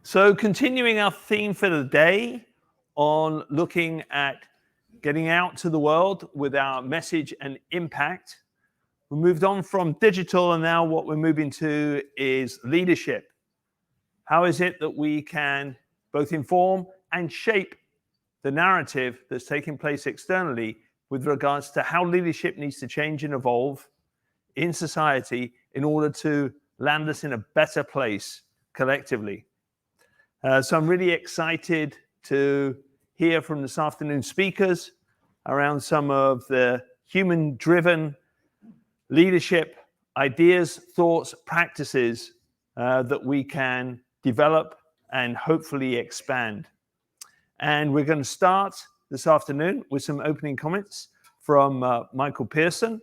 So continuing our theme for the day on looking at getting out to the world with our message and impact, we moved on from digital, and now what we're moving to is leadership. How is it that we can both inform and shape the narrative that's taking place externally with regards to how leadership needs to change and evolve in society in order to land us in a better place collectively? So I'm really excited to hear from this afternoon's speakers around some of the human-driven leadership ideas, thoughts, practices that we can develop and hopefully expand. And we're going to start this afternoon with some opening comments from Michael Pirson.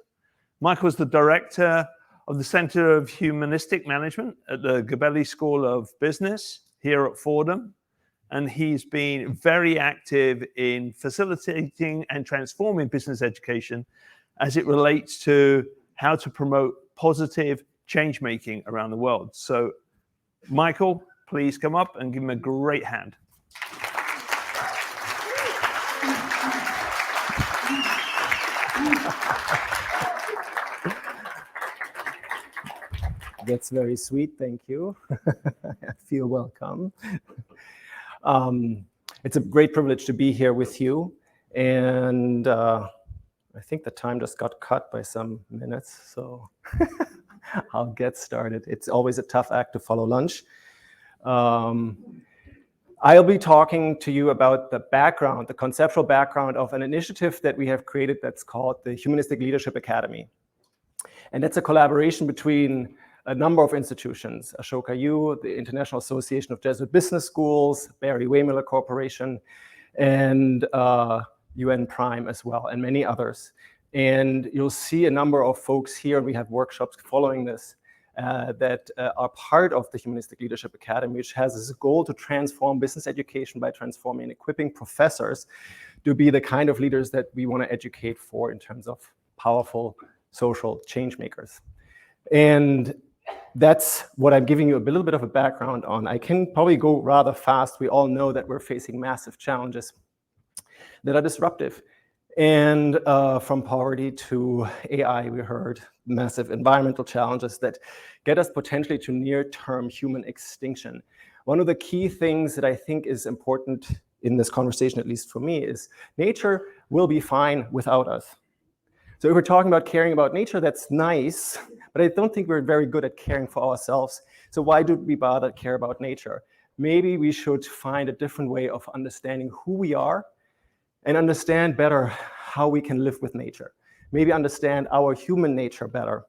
Michael's the director of the Center of Humanistic Management at the Gabelli School of Business here at Fordham, and he's been very active in facilitating and transforming business education as it relates to how to promote positive change making around the world. So, Michael, please come up and give him a great hand. That's very sweet, thank you. I feel welcome. It's a great privilege to be here with you. And I think the time just got cut by some minutes, so I'll get started. It's always a tough act to follow lunch. I'll be talking to you about the background, the conceptual background of an initiative that we have created that's called the Humanistic Leadership Academy. And that's a collaboration between a number of institutions, Ashoka U, the International Association of Jesuit Business Schools, Barry Wehmiller Corporation, and UN Prime as well, and many others. And you'll see a number of folks here, we have workshops following this, that are part of the Humanistic Leadership Academy, which has as a goal to transform business education by transforming and equipping professors to be the kind of leaders that we want to educate for in terms of powerful social change makers. And that's what I'm giving you a little bit of a background on. I can probably go rather fast. We all know that we're facing massive challenges that are disruptive. And from poverty to AI, we heard massive environmental challenges that get us potentially to near-term human extinction. One of the key things that I think is important in this conversation, at least for me, is nature will be fine without us. So if we're talking about caring about nature, that's nice, but I don't think we're very good at caring for ourselves. So why do we bother care about nature? Maybe we should find a different way of understanding who we are and understand better how we can live with nature. Maybe understand our human nature better.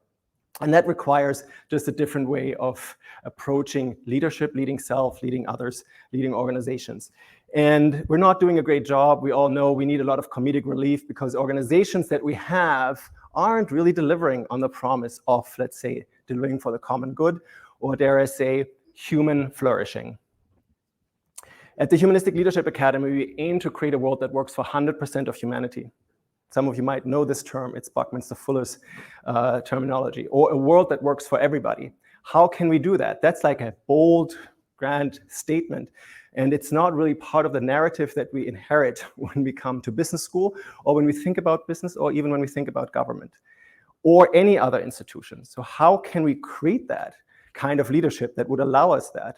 And that requires just a different way of approaching leadership, leading self, leading others, leading organizations. And we're not doing a great job. We all know we need a lot of comedic relief because organizations that we have aren't really delivering on the promise of, let's say, delivering for the common good, or dare I say, human flourishing. At the Humanistic Leadership Academy, we aim to create a world that works for 100% of humanity. Some of you might know this term, it's Buckminster Fuller's terminology, or a world that works for everybody. How can we do that? That's like a bold, grand statement. And it's not really part of the narrative that we inherit when we come to business school, or when we think about business, or even when we think about government, or any other institution. So how can we create that kind of leadership that would allow us that?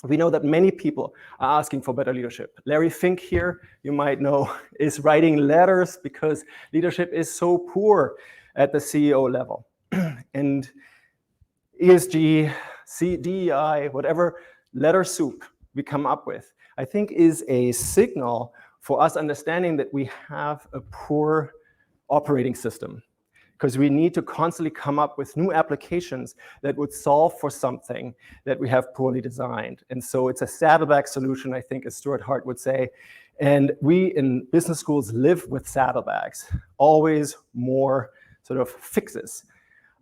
We know that many people are asking for better leadership. Larry Fink here, you might know, is writing letters because leadership is so poor at the CEO level. And ESG, DEI, whatever letter soup we come up with, I think is a signal for us understanding that we have a poor operating system, because we need to constantly come up with new applications that would solve for something that we have poorly designed. And so it's a saddleback solution, I think, as Stuart Hart would say. And we in business schools live with saddlebags, always more sort of fixes.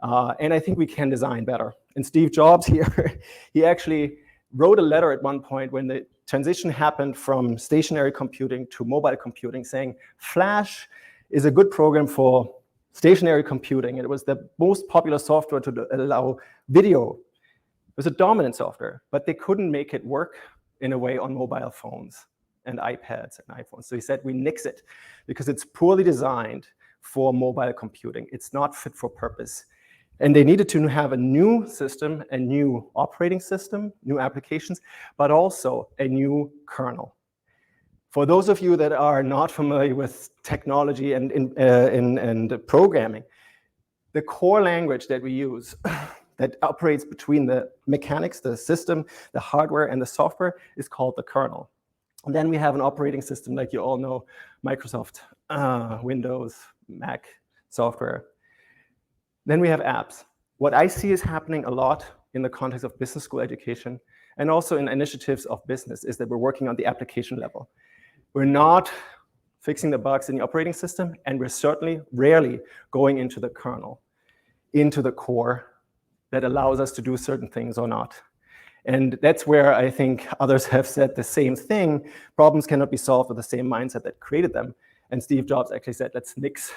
And I think we can design better. And Steve Jobs here, he actually wrote a letter at one point when the transition happened from stationary computing to mobile computing, saying Flash is a good program for stationary computing. And it was the most popular software to allow video. It was a dominant software, but they couldn't make it work in a way on mobile phones and iPads and iPhones. So he said we nix it because it's poorly designed for mobile computing. It's not fit for purpose. And they needed to have a new system, a new operating system, new applications, but also a new kernel. For those of you that are not familiar with technology and programming, the core language that we use that operates between the mechanics, the system, the hardware, and the software is called the kernel. And then we have an operating system, like you all know, Microsoft, Windows, Mac software. Then we have apps. What I see is happening a lot in the context of business school education and also in initiatives of business is that we're working on the application level. We're not fixing the bugs in the operating system, and we're certainly rarely going into the kernel, into the core that allows us to do certain things or not. And that's where I think others have said the same thing. Problems cannot be solved with the same mindset that created them. And Steve Jobs actually said, let's nix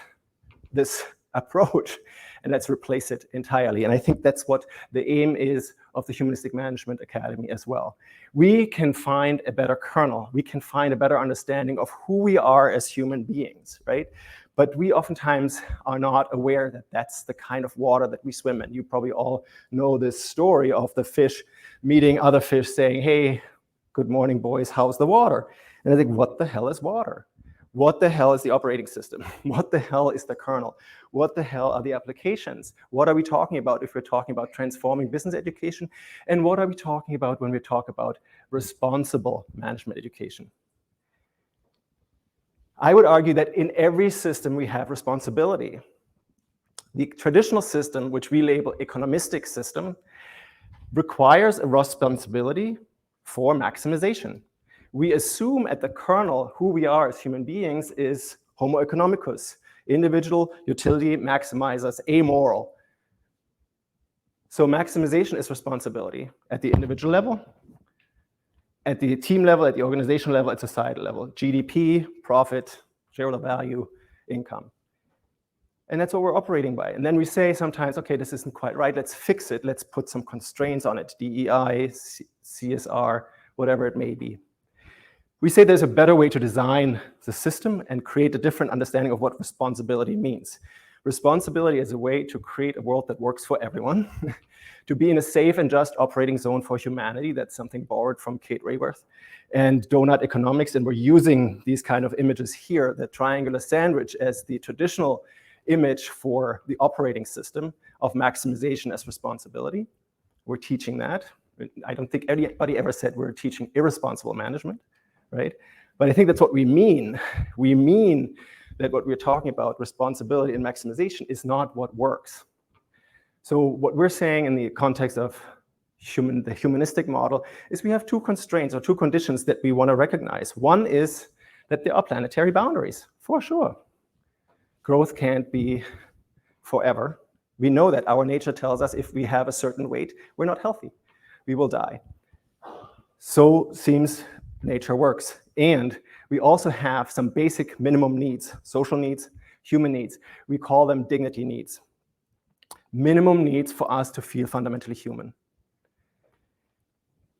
this approach and let's replace it entirely. And I think that's what the aim is of the Humanistic Management Academy as well. We can find a better kernel. We can find a better understanding of who we are as human beings, right? But we oftentimes are not aware that that's the kind of water that we swim in. You probably all know this story of the fish meeting other fish saying, hey, good morning, boys, how's the water? And I think, what the hell is water? What the hell is the operating system? What the hell is the kernel? What the hell are the applications? What are we talking about if we're talking about transforming business education? And what are we talking about when we talk about responsible management education? I would argue that in every system we have responsibility. The traditional system, which we label economistic system, requires a responsibility for maximization. We assume at the kernel who we are as human beings is homo economicus, individual, utility, maximizers, amoral. So maximization is responsibility at the individual level, at the team level, at the organization level, at societal level, GDP, profit, shareholder value, income. And that's what we're operating by. And then we say sometimes, okay, this isn't quite right, let's fix it, let's put some constraints on it, DEI, CSR, whatever it may be. We say there's a better way to design the system and create a different understanding of what responsibility means. Responsibility is a way to create a world that works for everyone, to be in a safe and just operating zone for humanity. That's something borrowed from Kate Raworth and donut economics. And we're using these kind of images here, the triangular sandwich as the traditional image for the operating system of maximization as responsibility. We're teaching that. I don't think anybody ever said we're teaching irresponsible management, right? But I think that's what we mean. We mean that what we're talking about, responsibility and maximization, is not what works. So what we're saying in the context of the humanistic model is we have two constraints or two conditions that we want to recognize. One is that there are planetary boundaries, for sure. Growth can't be forever. We know that our nature tells us if we have a certain weight, we're not healthy. We will die. So seems nature works. And we also have some basic minimum needs, social needs, human needs. We call them dignity needs. Minimum needs for us to feel fundamentally human.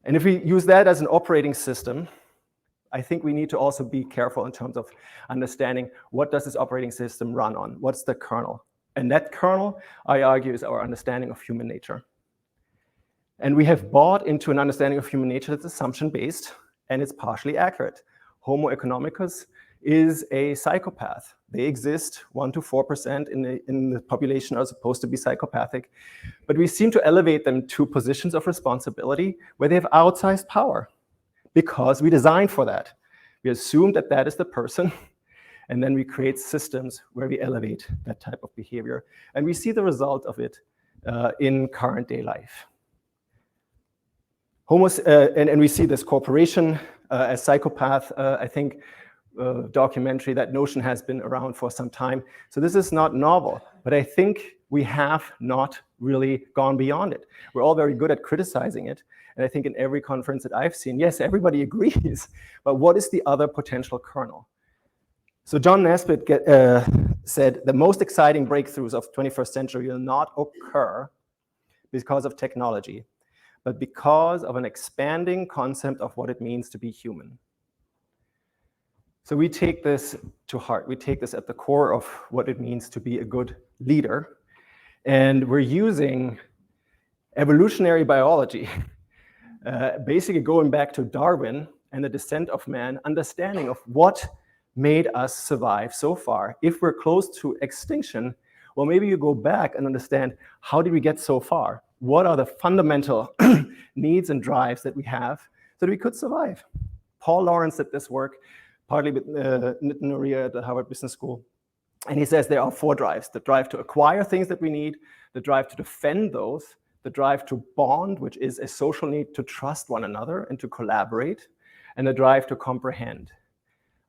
And if we use that as an operating system, I think we need to also be careful in terms of understanding what does this operating system run on? What's the kernel? And that kernel, I argue, is our understanding of human nature. And we have bought into an understanding of human nature that's assumption-based, and it's partially accurate. Homo economicus is a psychopath. They exist, 1 to 4% in the population are supposed to be psychopathic. But we seem to elevate them to positions of responsibility where they have outsized power because we designed for that. We assume that that is the person, and then we create systems where we elevate that type of behavior. And we see the result of it in current day life. And we see this corporation as psychopath, I think, documentary, that notion has been around for some time. So this is not novel, but I think we have not really gone beyond it. We're all very good at criticizing it. And I think in every conference that I've seen, yes, everybody agrees, but what is the other potential kernel? So John Nesbitt said, the most exciting breakthroughs of the 21st century will not occur because of technology, but because of an expanding concept of what it means to be human. So we take this to heart. We take this at the core of what it means to be a good leader. And we're using evolutionary biology, basically going back to Darwin and the descent of man, understanding of what made us survive so far. If we're close to extinction, well, maybe you go back and understand, how did we get so far? What are the fundamental needs and drives that we have so that we could survive? Paul Lawrence did this work, partly with Nitin Noria at the Harvard Business School. And he says there are 4 drives: the drive to acquire things that we need, the drive to defend those, the drive to bond, which is a social need to trust one another and to collaborate, and the drive to comprehend.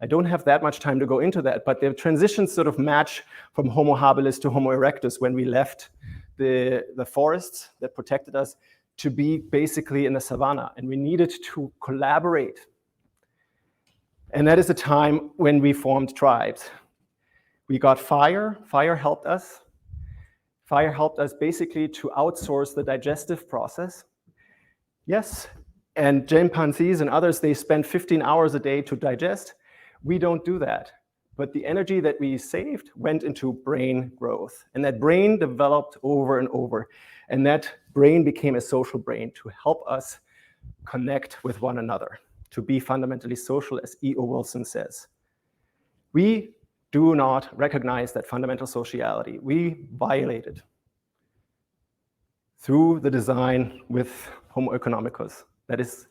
I don't have that much time to go into that, but the transitions sort of match from Homo habilis to Homo erectus when we left the forests that protected us to be basically in the savannah, and we needed to collaborate. And that is the time when we formed tribes. We got fire. Fire helped us. Fire helped us basically to outsource the digestive process. Yes, and chimpanzees and others, they spend 15 hours a day to digest. We don't do that. But the energy that we saved went into brain growth. And that brain developed over and over. And that brain became a social brain to help us connect with one another, to be fundamentally social, as E.O. Wilson says. We do not recognize that fundamental sociality. We violate it through the design with Homo economicus that is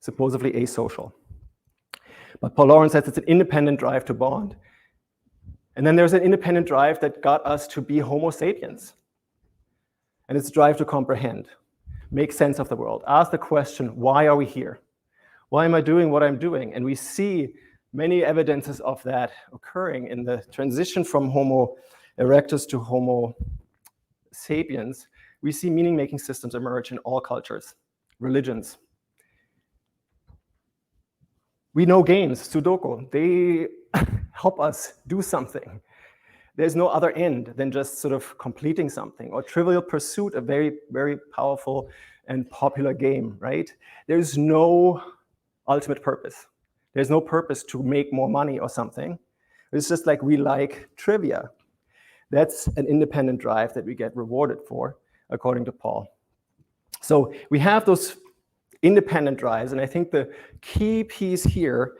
supposedly asocial. But Paul Lawrence says it's an independent drive to bond. And then there's an independent drive that got us to be Homo sapiens. And it's a drive to comprehend, make sense of the world, ask the question, why are we here? Why am I doing what I'm doing? And we see many evidences of that occurring in the transition from Homo erectus to Homo sapiens. We see meaning-making systems emerge in all cultures, religions. We know games, Sudoku, they help us do something. There's no other end than just sort of completing something. Or Trivial Pursuit, a very, very powerful and popular game, right? There's no ultimate purpose. There's no purpose to make more money or something. It's just like we like trivia. That's an independent drive that we get rewarded for, according to Paul. So we have those independent drives, and I think the key piece here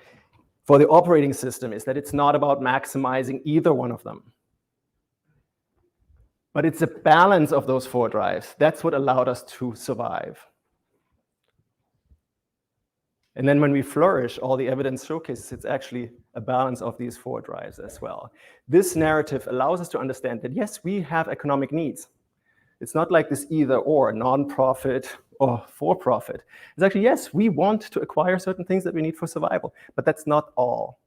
for the operating system is that it's not about maximizing either one of them. But it's a balance of those 4 drives. That's what allowed us to survive. And then when we flourish, all the evidence showcases it's actually a balance of these 4 drives as well. This narrative allows us to understand that, yes, we have economic needs. It's not like this either or, non-profit or for-profit. It's actually, yes, we want to acquire certain things that we need for survival, but that's not all.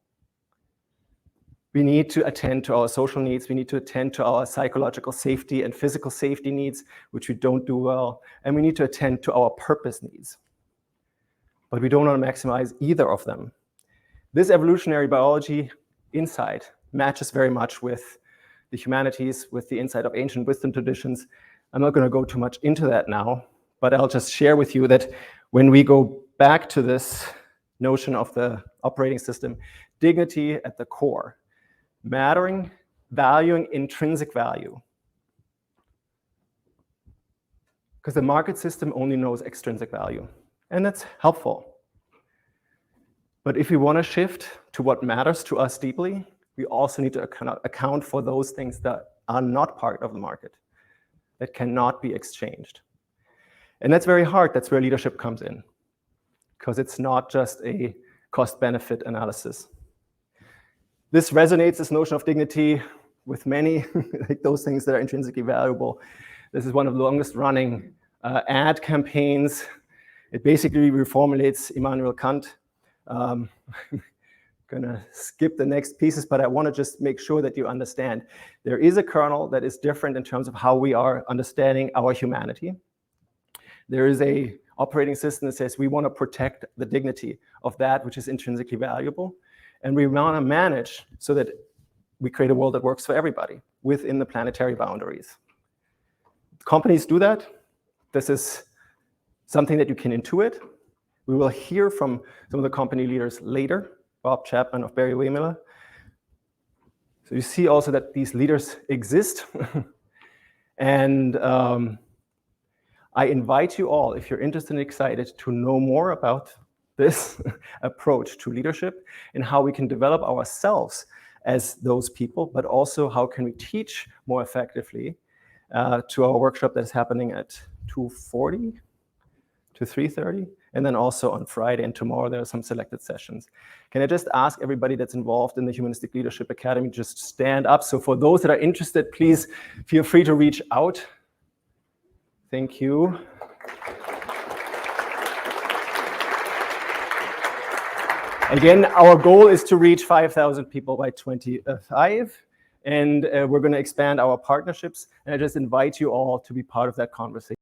We need to attend to our social needs. We need to attend to our psychological safety and physical safety needs, which we don't do well. And we need to attend to our purpose needs. But we don't want to maximize either of them. This evolutionary biology insight matches very much with the humanities, with the insight of ancient wisdom traditions. I'm not going to go too much into that now, but I'll just share with you that when we go back to this notion of the operating system, dignity at the core, mattering, valuing intrinsic value. Because the market system only knows extrinsic value. And that's helpful. But if we want to shift to what matters to us deeply, we also need to account for those things that are not part of the market, that cannot be exchanged. And that's very hard. That's where leadership comes in, because it's not just a cost-benefit analysis. This resonates, this notion of dignity, with many, like those things that are intrinsically valuable. This is one of the longest running ad campaigns. It basically reformulates Immanuel Kant. I'm gonna skip the next pieces, but I want to just make sure that you understand. There is a kernel that is different in terms of how we are understanding our humanity. There is a operating system that says we want to protect the dignity of that which is intrinsically valuable. And we want to manage so that we create a world that works for everybody within the planetary boundaries. Companies do that. This is something that you can intuit. We will hear from some of the company leaders later, Bob Chapman of Barry Wehmiller. So you see also that these leaders exist. And I invite you all, if you're interested and excited, to know more about this approach to leadership and how we can develop ourselves as those people, but also how can we teach more effectively to our workshop that's happening at 2:40 to 3:30, and then also on Friday and tomorrow there are some selected sessions. Can I just ask everybody that's involved in the Humanistic Leadership Academy just stand up? So for those that are interested, please feel free to reach out. Thank you. Again, our goal is to reach 5,000 people by 25, and we're going to expand our partnerships. And I just invite you all to be part of that conversation.